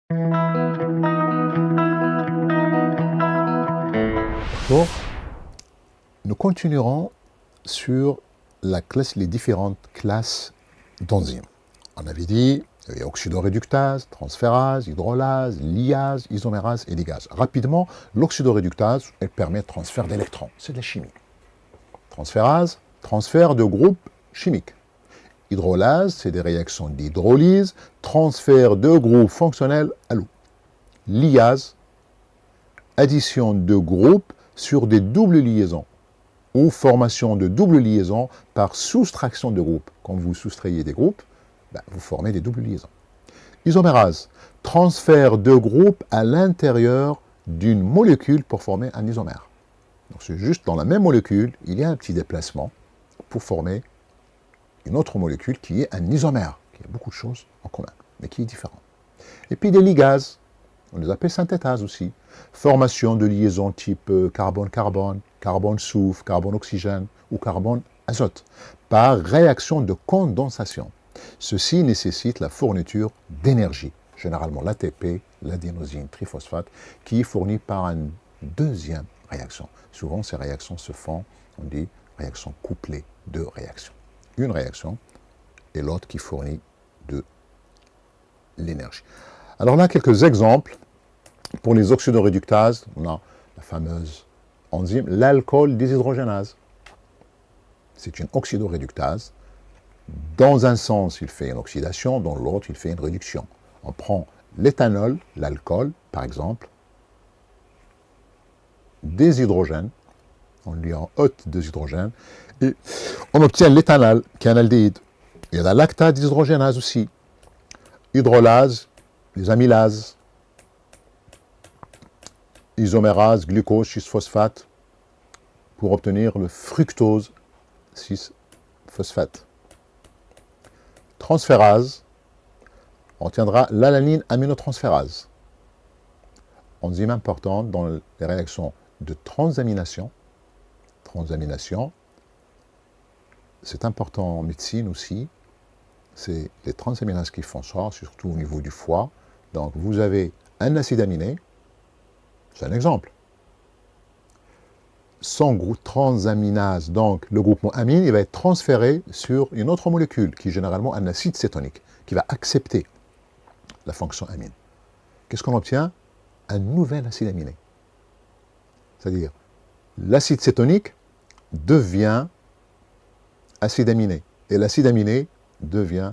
Bon, nous continuerons sur les différentes classes d'enzymes. On avait dit il y a oxydoréductase, transférase, hydrolase, lyase, isomérase et ligase. Rapidement, l'oxydoréductase, elle permet le transfert d'électrons. C'est de la chimie. Transférase, transfert de groupes chimiques. Hydrolase, c'est des réactions d'hydrolyse, transfert de groupes fonctionnels à l'eau. Lyase, addition de groupes sur des doubles liaisons ou formation de doubles liaisons par soustraction de groupes. Quand vous soustrayez des groupes, vous formez des doubles liaisons. Isomérase, transfert de groupes à l'intérieur d'une molécule pour former un isomère. Donc c'est juste dans la même molécule, il y a un petit déplacement pour former une autre molécule qui est un isomère, qui a beaucoup de choses en commun, mais qui est différent. Et puis des ligases, on les appelle synthétases aussi. Formation de liaisons type carbone-carbone, carbone-soufre, carbone-oxygène ou carbone-azote, par réaction de condensation. Ceci nécessite la fourniture d'énergie, généralement l'ATP, l'adénosine triphosphate, qui est fournie par une deuxième réaction. Souvent, ces réactions se font, on dit, réactions couplées, deux réactions. Une réaction et l'autre qui fournit de l'énergie. Alors là, quelques exemples. Pour les oxydoréductases, on a la fameuse enzyme, l'alcool déshydrogénase. C'est une oxydoréductase. Dans un sens, il fait une oxydation, dans l'autre, il fait une réduction. On prend l'éthanol, l'alcool, par exemple, des hydrogènes, on lui en haute des hydrogènes, et on obtient l'éthanol, qui est un aldéhyde. Il y a la lactate déshydrogénase aussi. Hydrolase, les amylases, isomérase, glucose, 6-phosphate, pour obtenir le fructose, 6-phosphate. Transférase, on tiendra l'alanine aminotransférase, enzyme importante dans les réactions de transamination. Transamination, c'est important en médecine aussi, c'est les transaminases qui font ça, surtout au niveau du foie. Donc vous avez un acide aminé, c'est un exemple. Son groupe transaminase, donc le groupement amine, il va être transféré sur une autre molécule, qui est généralement un acide cétonique, qui va accepter la fonction amine. Qu'est-ce qu'on obtient? Un nouvel acide aminé. C'est-à-dire, l'acide cétonique devient acide aminé, et l'acide aminé devient,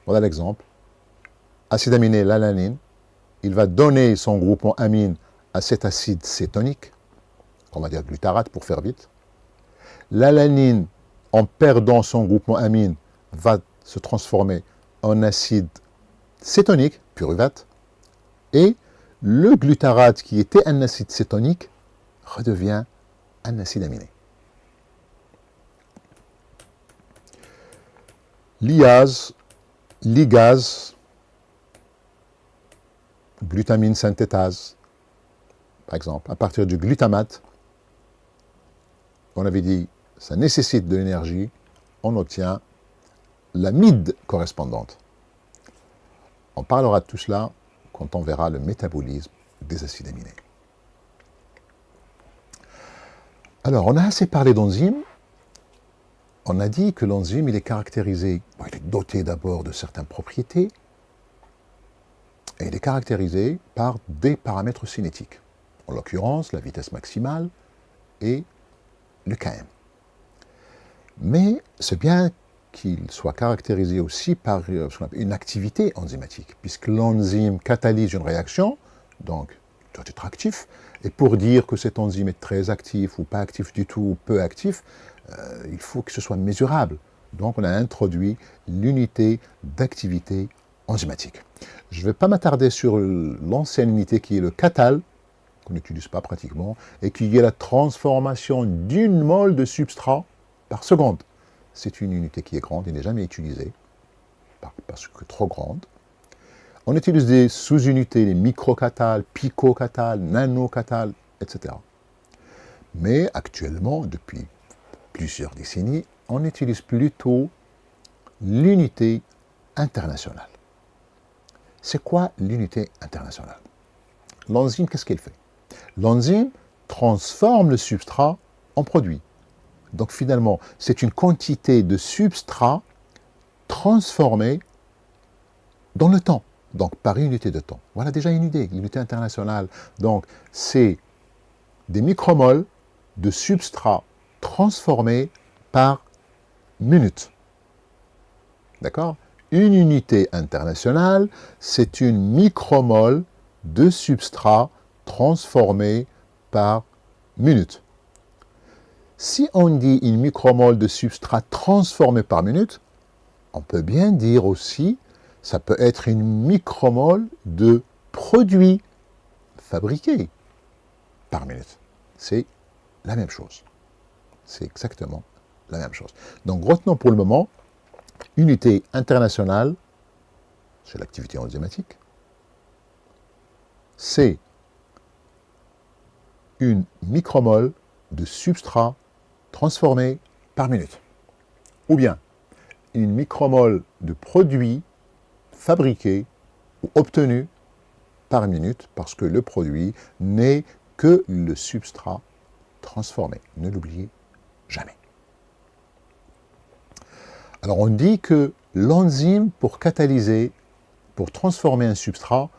voilà l'exemple, acide aminé, l'alanine, il va donner son groupement amine à cet acide cétonique, on va dire glutarate pour faire vite. L'alanine, en perdant son groupement amine, va se transformer en acide cétonique, pyruvate, et le glutarate, qui était un acide cétonique, redevient un acide aminé. Lyase, ligase, glutamine synthétase, par exemple, à partir du glutamate, on avait dit, ça nécessite de l'énergie, on obtient l'amide correspondante. On parlera de tout cela quand on verra le métabolisme des acides aminés. Alors, on a assez parlé d'enzymes. On a dit que l'enzyme, il est caractérisé, il est doté d'abord de certaines propriétés, et il est caractérisé par des paramètres cinétiques. En l'occurrence, la vitesse maximale et le Km. Mais c'est bien qu'il soit caractérisé aussi par une activité enzymatique, puisque l'enzyme catalyse une réaction, donc il doit être actif, et pour dire que cet enzyme est très actif, ou pas actif du tout, ou peu actif, il faut que ce soit mesurable. Donc on a introduit l'unité d'activité enzymatique. Je ne vais pas m'attarder sur l'ancienne unité qui est le catal, qu'on n'utilise pas pratiquement, et qui est la transformation d'une mole de substrat par seconde. C'est une unité qui est grande et n'est jamais utilisée, parce que trop grande. On utilise des sous-unités, les microcatales, picocatales, nanocatales, etc. Mais actuellement, depuis plusieurs décennies, on utilise plutôt l'unité internationale. C'est quoi l'unité internationale? L'enzyme, qu'est-ce qu'elle fait? L'enzyme transforme le substrat en produit. Donc finalement, c'est une quantité de substrat transformée dans le temps, donc par unité de temps. Voilà déjà une idée, l'unité internationale. Donc c'est des micromoles de substrat transformés par minute. D'accord? Une unité internationale, c'est une micromole de substrat transformé par minute. Si on dit une micromole de substrat transformé par minute, on peut bien dire aussi, ça peut être une micromole de produit fabriqué par minute. C'est la même chose. C'est exactement la même chose. Donc retenons pour le moment, unité internationale, c'est l'activité enzymatique, c'est une micromole de substrat transformé par minute. Ou bien une micromole de produit fabriqué ou obtenu par minute, parce que le produit n'est que le substrat transformé. Ne l'oubliez jamais. Alors on dit que l'enzyme, pour catalyser, pour transformer un substrat,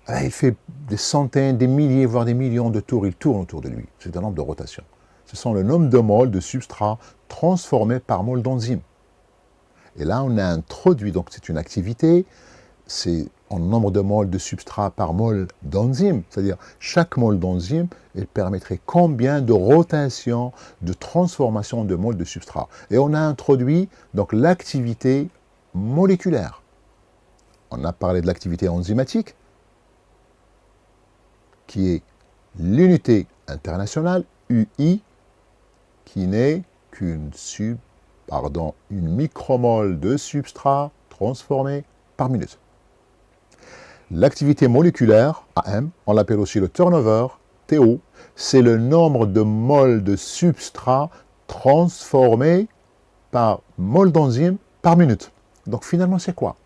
il fait des centaines, des milliers, voire des millions de tours. Il tourne autour de lui. C'est un nombre de rotation. Ce sont le nombre de moles de substrat transformés par mole d'enzyme. Et là, on a introduit, donc c'est une activité, c'est en nombre de moles de substrat par mole d'enzyme. C'est-à-dire, chaque mole d'enzyme, elle permettrait combien de rotations, de transformation de moles de substrat. Et on a introduit donc l'activité moléculaire. On a parlé de l'activité enzymatique, qui est l'unité internationale, UI, qui n'est qu'une micromole de substrat transformé par minute. L'activité moléculaire, AM, on l'appelle aussi le turnover, TO, c'est le nombre de moles de substrat transformés par mole d'enzyme par minute. Donc finalement, c'est quoi?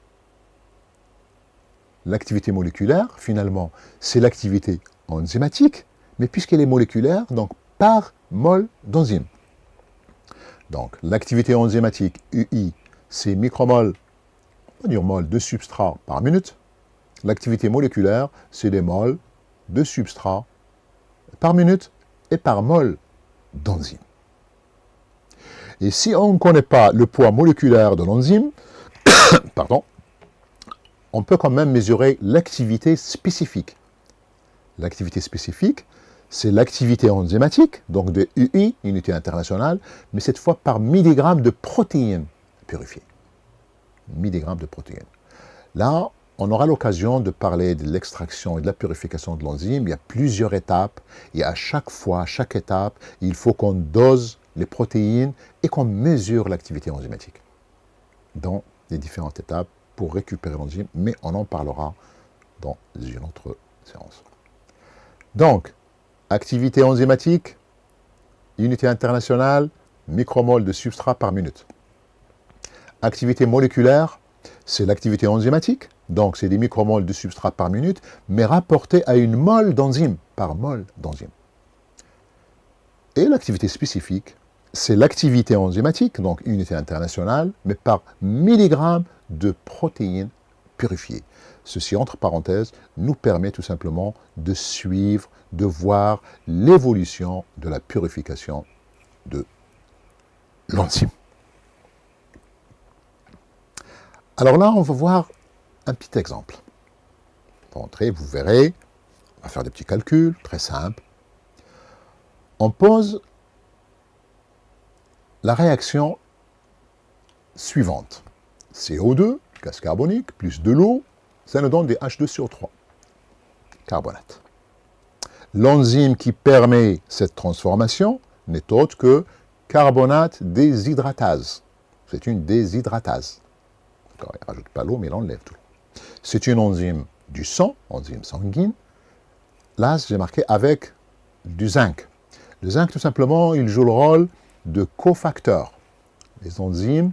L'activité moléculaire, finalement, c'est l'activité enzymatique, mais puisqu'elle est moléculaire, donc par mole d'enzyme. Donc l'activité enzymatique, UI, c'est micromoles, on va dire moles de substrat par minute. L'activité moléculaire, c'est des moles de substrat par minute et par mole d'enzyme. Et si on ne connaît pas le poids moléculaire de l'enzyme, pardon, on peut quand même mesurer l'activité spécifique. L'activité spécifique, c'est l'activité enzymatique, donc de UI, unité internationale, mais cette fois par milligramme de protéines purifiées. Milligrammes de protéines. Là, on aura l'occasion de parler de l'extraction et de la purification de l'enzyme. Il y a plusieurs étapes, et à chaque fois, à chaque étape, il faut qu'on dose les protéines et qu'on mesure l'activité enzymatique dans les différentes étapes pour récupérer l'enzyme, mais on en parlera dans une autre séance. Donc, activité enzymatique, unité internationale, micromole de substrat par minute. Activité moléculaire, c'est l'activité enzymatique, donc c'est des micromoles de substrat par minute, mais rapporté à une mole d'enzyme, par mole d'enzyme. Et l'activité spécifique, c'est l'activité enzymatique, donc unité internationale, mais par milligramme de protéines purifiées. Ceci, entre parenthèses, nous permet tout simplement de suivre, de voir l'évolution de la purification de l'enzyme. Alors là, on va voir un petit exemple. Pour entrer, vous verrez, on va faire des petits calculs, très simples. On pose la réaction suivante. CO2, gaz carbonique, plus de l'eau, ça nous donne des H2SO3, carbonate. L'enzyme qui permet cette transformation n'est autre que carbonate déshydratase. C'est une déshydratase. Il ne rajoute pas l'eau, mais il enlève tout. C'est une enzyme du sang, enzyme sanguine. Là, j'ai marqué avec du zinc. Le zinc, tout simplement, il joue le rôle de cofacteur. Les enzymes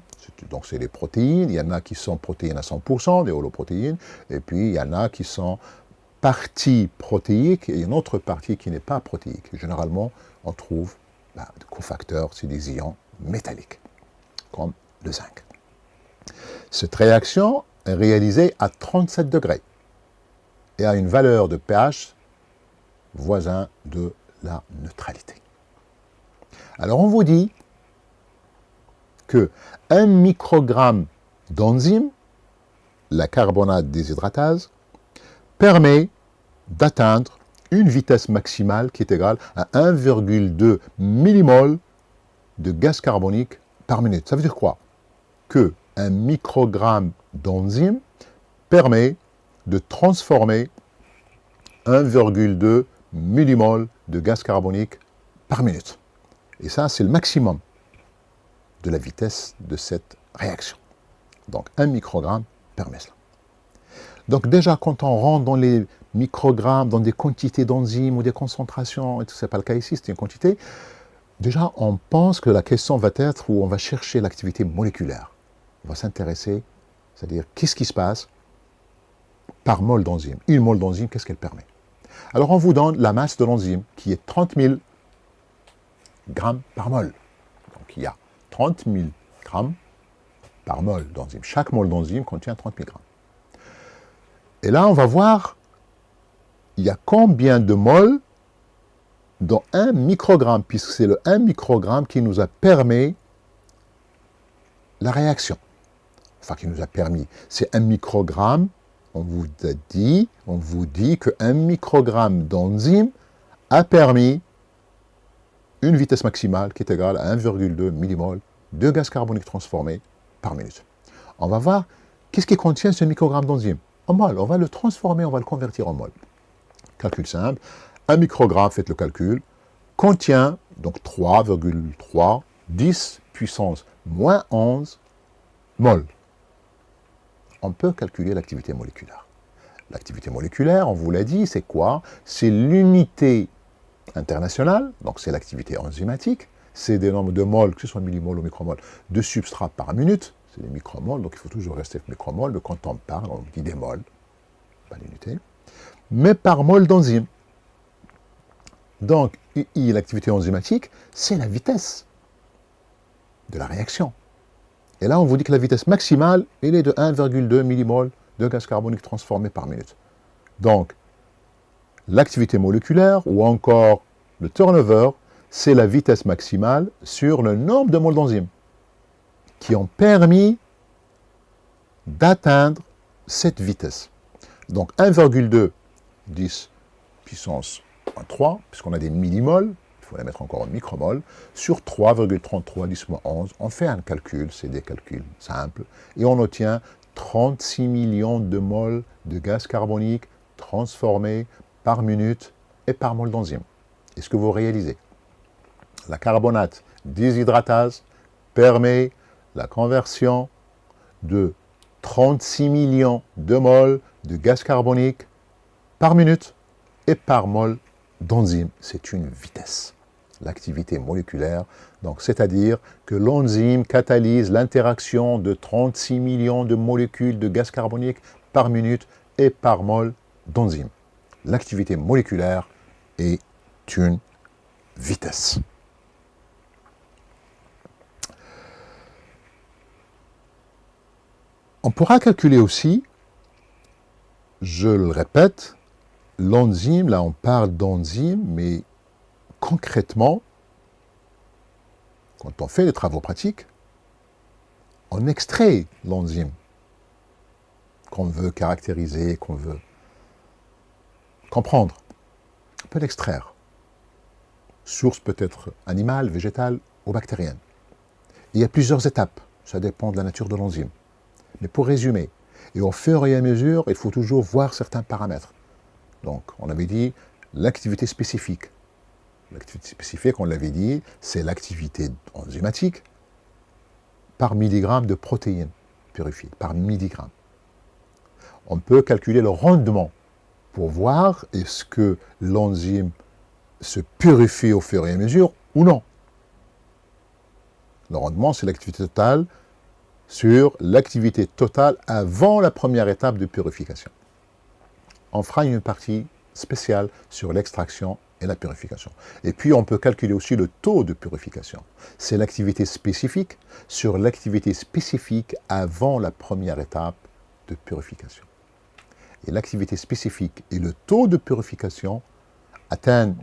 Donc c'est les protéines, il y en a qui sont protéines à 100%, des holoprotéines, et puis il y en a qui sont partie protéique et une autre partie qui n'est pas protéique. Généralement, on trouve des cofacteurs, c'est des ions métalliques, comme le zinc. Cette réaction est réalisée à 37 degrés et a une valeur de pH voisin de la neutralité. Alors on vous dit que 1 microgramme d'enzyme, la carbonate déshydratase, permet d'atteindre une vitesse maximale qui est égale à 1,2 millimol de gaz carbonique par minute. Ça veut dire quoi? Que 1 microgramme d'enzyme permet de transformer 1,2 millimol de gaz carbonique par minute. Et ça, c'est le maximum de la vitesse de cette réaction. Donc, 1 microgramme permet cela. Donc déjà, quand on rentre dans les microgrammes, dans des quantités d'enzymes ou des concentrations, et ce n'est pas le cas ici, c'est une quantité, déjà, on pense que la question va être où on va chercher l'activité moléculaire. On va s'intéresser, c'est-à-dire, qu'est-ce qui se passe par mol d'enzyme? Une mol d'enzyme, qu'est-ce qu'elle permet? Alors, on vous donne la masse de l'enzyme, qui est 30 000 grammes par mol. Donc, il y a 30 000 grammes par mol d'enzyme. Chaque mol d'enzyme contient 30 000 grammes. Et là, on va voir, il y a combien de moles dans 1 microgramme, puisque c'est le 1 microgramme qui nous a permis la réaction. Enfin, qui nous a permis. C'est 1 microgramme, on vous dit que 1 microgramme d'enzyme a permis une vitesse maximale qui est égale à 1,2 millimol de gaz carbonique transformé par minute. On va voir qu'est-ce qui contient ce microgramme d'enzyme. En mol, on va le transformer, on va le convertir en mol. Calcul simple, 1 microgramme, faites le calcul, contient donc 3,3, 10 puissance moins 11 mol. On peut calculer l'activité moléculaire. L'activité moléculaire, on vous l'a dit, c'est quoi? C'est l'unité internationale, donc c'est l'activité enzymatique, c'est des nombres de moles, que ce soit millimol ou micromol, de substrat par minute, c'est des micromoles, donc il faut toujours rester avec micromoles, mais quand on parle, on dit des moles, pas l'unité, mais par mol d'enzyme. Donc, l'activité enzymatique, c'est la vitesse de la réaction. Et là, on vous dit que la vitesse maximale, elle est de 1,2 millimol de gaz carbonique transformé par minute. Donc, l'activité moléculaire, ou encore le turnover, c'est la vitesse maximale sur le nombre de moles d'enzymes qui ont permis d'atteindre cette vitesse. Donc 1,2, 10 puissance 3, puisqu'on a des millimoles, il faut la mettre encore en micromol, sur 3,33, 10 moins 11, on fait un calcul, c'est des calculs simples, et on obtient 36 millions de moles de gaz carbonique transformés par minute et par mol d'enzyme. Est-ce que vous réalisez? La carbonate déshydratase permet la conversion de 36 millions de moles de gaz carbonique par minute et par mol d'enzyme. C'est une vitesse, l'activité moléculaire. Donc, c'est-à-dire que l'enzyme catalyse l'interaction de 36 millions de molécules de gaz carbonique par minute et par mol d'enzyme. L'activité moléculaire est une vitesse. On pourra calculer aussi, je le répète, l'enzyme, là on parle d'enzyme, mais concrètement, quand on fait des travaux pratiques, on extrait l'enzyme qu'on veut caractériser, qu'on veut comprendre. On peut l'extraire. Source peut être animale, végétale ou bactérienne. Il y a plusieurs étapes, ça dépend de la nature de l'enzyme. Mais pour résumer, et au fur et à mesure, il faut toujours voir certains paramètres. Donc, on avait dit l'activité spécifique. L'activité spécifique, on l'avait dit, c'est l'activité enzymatique par milligramme de protéines purifiées, par milligramme. On peut calculer le rendement pour voir est-ce que l'enzyme se purifie au fur et à mesure ou non. Le rendement, c'est l'activité totale sur l'activité totale avant la première étape de purification. On fera une partie spéciale sur l'extraction et la purification. Et puis, on peut calculer aussi le taux de purification. C'est l'activité spécifique sur l'activité spécifique avant la première étape de purification. Et l'activité spécifique et le taux de purification atteignent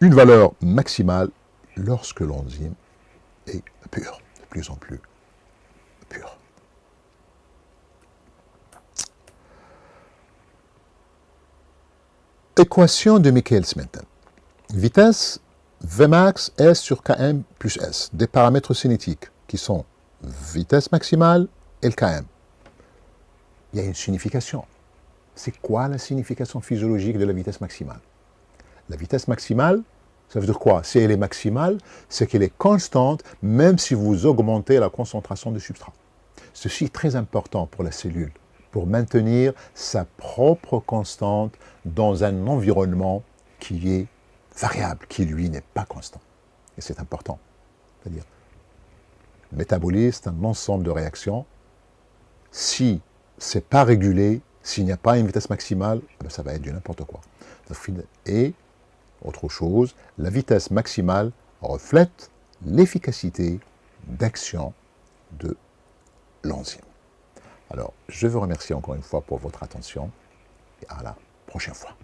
une valeur maximale lorsque l'enzyme est pur, de plus en plus pur. Équation de Michaelis-Menten. Vitesse Vmax S sur Km plus S. Des paramètres cinétiques qui sont vitesse maximale et le Km. Il y a une signification. C'est quoi la signification physiologique de la vitesse maximale? La vitesse maximale, ça veut dire quoi? Si elle est maximale, c'est qu'elle est constante, même si vous augmentez la concentration de substrat. Ceci est très important pour la cellule, pour maintenir sa propre constante dans un environnement qui est variable, qui lui n'est pas constant. Et c'est important. C'est-à-dire, le métabolisme, c'est un ensemble de réactions. Si ce n'est pas régulé, s'il n'y a pas une vitesse maximale, ça va être du n'importe quoi. Et, autre chose, la vitesse maximale reflète l'efficacité d'action de l'enzyme. Alors, je vous remercie encore une fois pour votre attention et à la prochaine fois.